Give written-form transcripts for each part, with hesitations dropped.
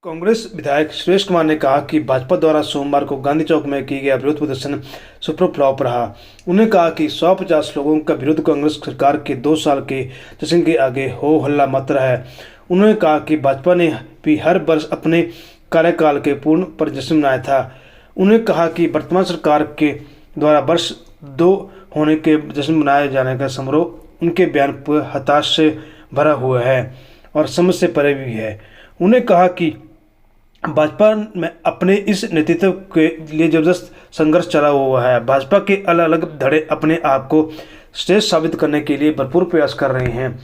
कांग्रेस विधायक सुरेश कुमार ने कहा कि भाजपा द्वारा सोमवार को गांधी चौक में किया गया विरोध प्रदर्शन सुपर फ्लॉप रहा। उन्होंने कहा कि 150 लोगों का विरोध कांग्रेस सरकार के 2 साल के जश्न के आगे हो हल्ला मात्र है। उन्होंने कहा कि भाजपा ने भी हर वर्ष अपने कार्यकाल के पूर्ण पर जश्न मनाया था। उन्होंने कहा कि वर्तमान सरकार के द्वारा वर्ष 2 होने के जश्न मनाए जाने का समारोह उनके बयान पर हताश से भरा हुआ है और समझ से परे भी है। उन्होंने कहा कि भाजपा में अपने इस नेतृत्व के लिए जबरदस्त संघर्ष चला हुआ है। भाजपा के अलग अलग धड़े अपने आप को श्रेष्ठ साबित करने के लिए भरपूर प्रयास कर रहे हैं।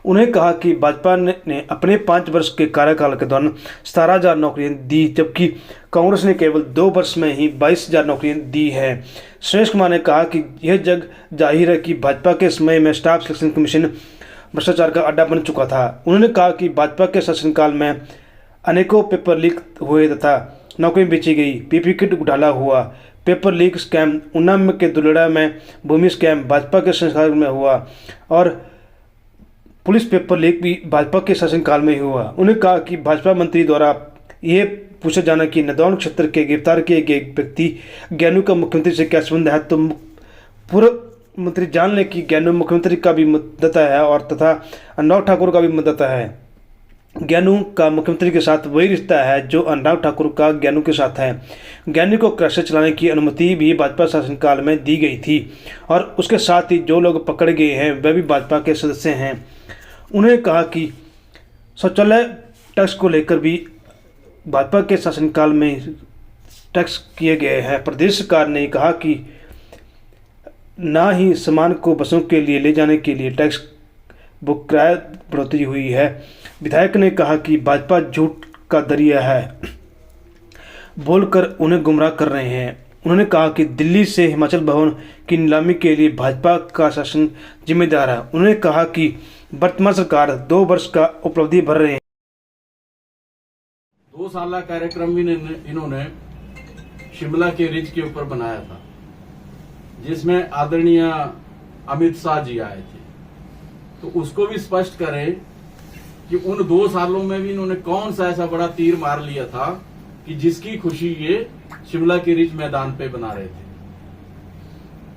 उन्हें कहा कि भाजपा ने अपने 5 वर्ष के कार्यकाल के दौरान 17,000 नौकरियां दी, जबकि कांग्रेस ने केवल 2 वर्ष में ही 22,000 नौकरियां दी है। सुरेश कुमार ने कहा कि यह जग जाहिर है कि भाजपा के समय में स्टाफ सिलेक्शन कमीशन भ्रष्टाचार का अड्डा बन चुका था। उन्होंने कहा कि भाजपा के शासनकाल में अनेकों पेपर लीक हुए तथा नौकरी बेची गई, पीपी किट घोटाला हुआ, पेपर लीक स्कैम, उन्नाव के दुलेड़ा में भूमि स्कैम भाजपा के शासनकाल में हुआ और पुलिस पेपर लीक भी भाजपा के शासनकाल में ही हुआ। उन्होंने कहा कि भाजपा मंत्री द्वारा यह पूछा जाना कि नदौन क्षेत्र के गिरफ्तार किए गए व्यक्ति ज्ञानू का मुख्यमंत्री से क्या संबंध है, तो पूर्व मंत्री जान लें कि ज्ञानू मुख्यमंत्री का भी मतदाता है और तथा अनुराग ठाकुर का भी मतदाता है। ज्ञानू का मुख्यमंत्री के साथ वही रिश्ता है जो अनुराग ठाकुर का ज्ञानू के साथ है। ज्ञानू को क्रैशर चलाने की अनुमति भी भाजपा शासनकाल में दी गई थी और उसके साथ ही जो लोग पकड़े गए हैं वे भी भाजपा के सदस्य हैं। उन्होंने कहा कि शौचालय टैक्स को लेकर भी भाजपा के शासनकाल में टैक्स किए गए हैं। प्रदेश सरकार ने कहा कि ना ही सामान को बसों के लिए ले जाने के लिए टैक्स बुक किराया बढ़ोतरी हुई है। विधायक ने कहा कि भाजपा झूठ का दरिया है, बोलकर उन्हें गुमराह कर रहे हैं। उन्होंने कहा कि दिल्ली से हिमाचल भवन की नीलामी के लिए भाजपा का शासन जिम्मेदार है। उन्होंने कहा कि वर्तमान सरकार 2 वर्ष का उपलब्धि भर रहे हैं। 2 साल कार्यक्रम भी इन्होंने शिमला के रिज के ऊपर बनाया था, जिसमें आदरणीय अमित शाह जी आए थे। तो उसको भी स्पष्ट करें कि उन 2 सालों में भी इन्होंने कौन सा ऐसा बड़ा तीर मार लिया था कि जिसकी खुशी ये शिमला के रिज मैदान पे बना रहे थे।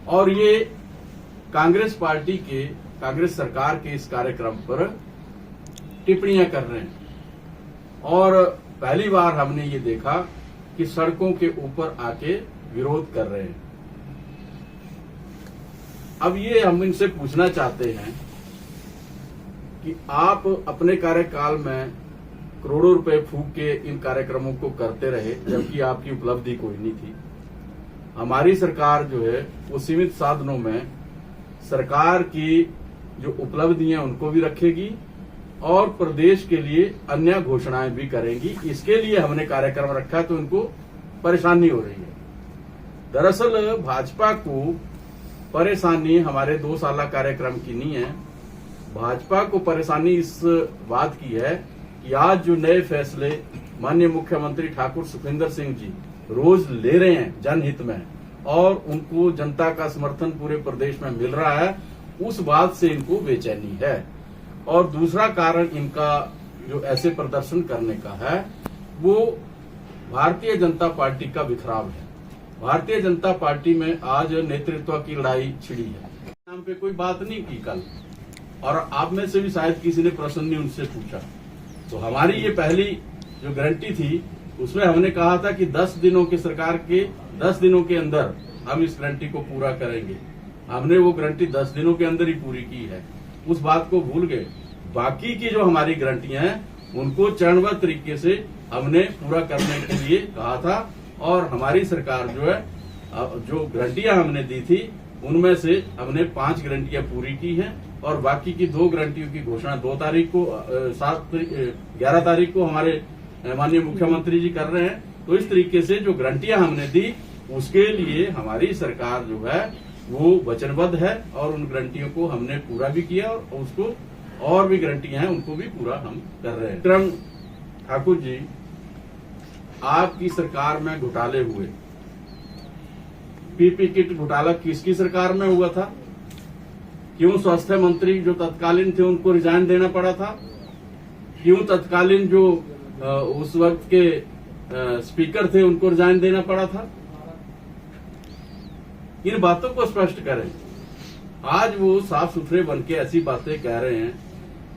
और ये कांग्रेस पार्टी के, कांग्रेस सरकार के इस कार्यक्रम पर टिप्पणियां कर रहे हैं। और पहली बार हमने ये देखा कि सड़कों के ऊपर आके विरोध कर रहे हैं। अब ये हम इनसे पूछना चाहते हैं कि आप अपने कार्यकाल में करोड़ों रुपए फूंक के इन कार्यक्रमों को करते रहे, जबकि आपकी उपलब्धि कोई नहीं थी। हमारी सरकार जो है वो सीमित साधनों में सरकार की जो उपलब्धियां उनको भी रखेगी और प्रदेश के लिए अन्य घोषणाएं भी करेगी। इसके लिए हमने कार्यक्रम रखा है, तो इनको परेशानी हो रही है। दरअसल भाजपा को परेशानी हमारे 2 साल कार्यक्रम की नहीं है। भाजपा को परेशानी इस बात की है कि आज जो नए फैसले माननीय मुख्यमंत्री ठाकुर सुखविंदर सिंह जी रोज ले रहे हैं जनहित में और उनको जनता का समर्थन पूरे प्रदेश में मिल रहा है, उस बात से इनको बेचैनी है। और दूसरा कारण इनका जो ऐसे प्रदर्शन करने का है वो भारतीय जनता पार्टी का बिखराव है। भारतीय जनता पार्टी में आज नेतृत्व की लड़ाई छिड़ी है। नाम पे कोई बात नहीं की कल, और आप में से भी शायद किसी ने प्रश्न नहीं उनसे पूछा। तो हमारी ये पहली जो गारंटी थी उसमें हमने कहा था कि 10 दिनों की सरकार के 10 दिनों के अंदर हम इस गारंटी को पूरा करेंगे। हमने वो गारंटी 10 दिनों के अंदर ही पूरी की है, उस बात को भूल गए। बाकी की जो हमारी गारंटियां हैं उनको चरणबद्ध तरीके से हमने पूरा करने के लिए कहा था। और हमारी सरकार जो है जो गारंटियां हमने दी थी उनमें से हमने 5 गारंटियां पूरी की हैं और बाकी की 2 गारंटियों की घोषणा 2 तारीख को 11 तारीख को हमारे माननीय मुख्यमंत्री जी कर रहे हैं। तो इस तरीके से जो गारंटियां हमने दी उसके लिए हमारी सरकार जो है वो वचनबद्ध है और उन गारंटियों को हमने पूरा भी किया और उसको और भी गारंटियां हैं उनको भी पूरा हम कर रहे हैं। विक्रम ठाकुर जी, आपकी सरकार में घोटाले हुए। पीपी किट घोटाला किसकी सरकार में हुआ था? क्यों स्वास्थ्य मंत्री जो तत्कालीन थे उनको रिजाइन देना पड़ा था? क्यों तत्कालीन जो उस वक्त के स्पीकर थे, उनको रिजाइन देना पड़ा था। इन बातों को स्पष्ट करें। आज वो साफ सुथरे बन के ऐसी बातें कह रहे हैं,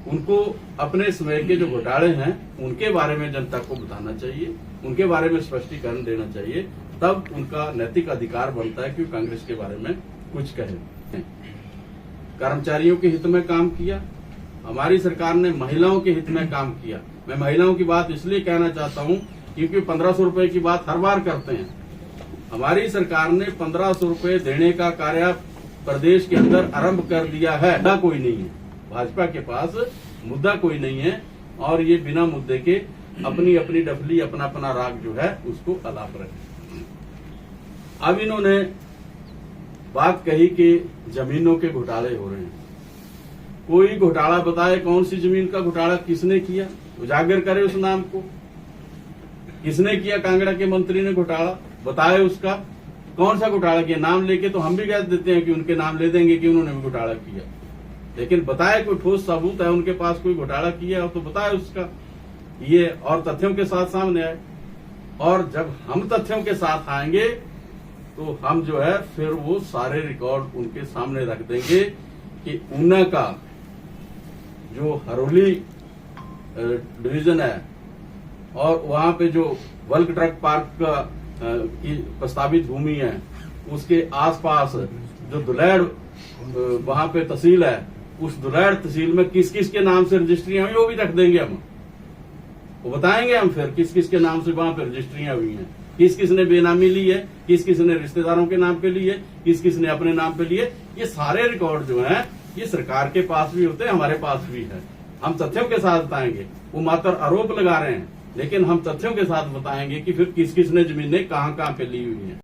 उनको अपने समय के जो घोटाले हैं उनके बारे में जनता को बताना चाहिए, उनके बारे में स्पष्टीकरण देना चाहिए, तब उनका नैतिक अधिकार बनता है कि कांग्रेस के बारे में कुछ कहे। कर्मचारियों के हित में काम किया, हमारी सरकार ने महिलाओं के हित में काम किया। मैं महिलाओं की बात इसलिए कहना चाहता हूं क्योंकि 1500 रुपए की बात हर बार करते हैं। हमारी सरकार ने 1500 रुपए देने का कार्य प्रदेश के अंदर आरंभ कर दिया है। मुद्दा कोई नहीं है, भाजपा के पास मुद्दा कोई नहीं है, और ये बिना मुद्दे के अपनी अपनी डफली, अपना अपना राग जो है उसको अलाप रहे। अब इन्होंने बात कही कि जमीनों के घोटाले हो रहे हैं। कोई घोटाला बताए, कौन सी जमीन का घोटाला किसने किया, उजागर करे उस नाम को। किसने किया? कांगड़ा के मंत्री ने घोटाला बताए, उसका कौन सा घोटाला किया? नाम लेके तो हम भी कह देते हैं कि उनके नाम ले देंगे कि उन्होंने भी घोटाला किया, लेकिन बताए कोई ठोस सबूत है उनके पास कोई घोटाला किया हो तो बताए उसका, ये और तथ्यों के साथ सामने आए। और जब हम तथ्यों के साथ आएंगे तो हम जो है फिर वो सारे रिकॉर्ड उनके सामने रख देंगे कि ऊना का जो हरोली डिवीजन है और वहां पे जो बल्क ट्रक पार्क का की प्रस्तावित भूमि है, उसके आसपास जो दुलैड़ वहां पे तहसील है, उस दुलैड़ तहसील में किस किस के नाम से रजिस्ट्रियां हुई वो भी रख देंगे हम। वो बताएंगे हम फिर किस किस के नाम से वहां पे रजिस्ट्रियां हुई हैं, किस किस ने बेनामी ली है, किस किस ने रिश्तेदारों के नाम पे ली है, किस किस ने अपने नाम पे लिए। ये सारे रिकॉर्ड जो हैं ये सरकार के पास भी होते हैं, हमारे पास भी है। हम तथ्यों के साथ बताएंगे। वो मात्र आरोप लगा रहे हैं, लेकिन हम तथ्यों के साथ बताएंगे कि फिर किस किस ने जमीनें कहां कहां पे ली हुई हैं।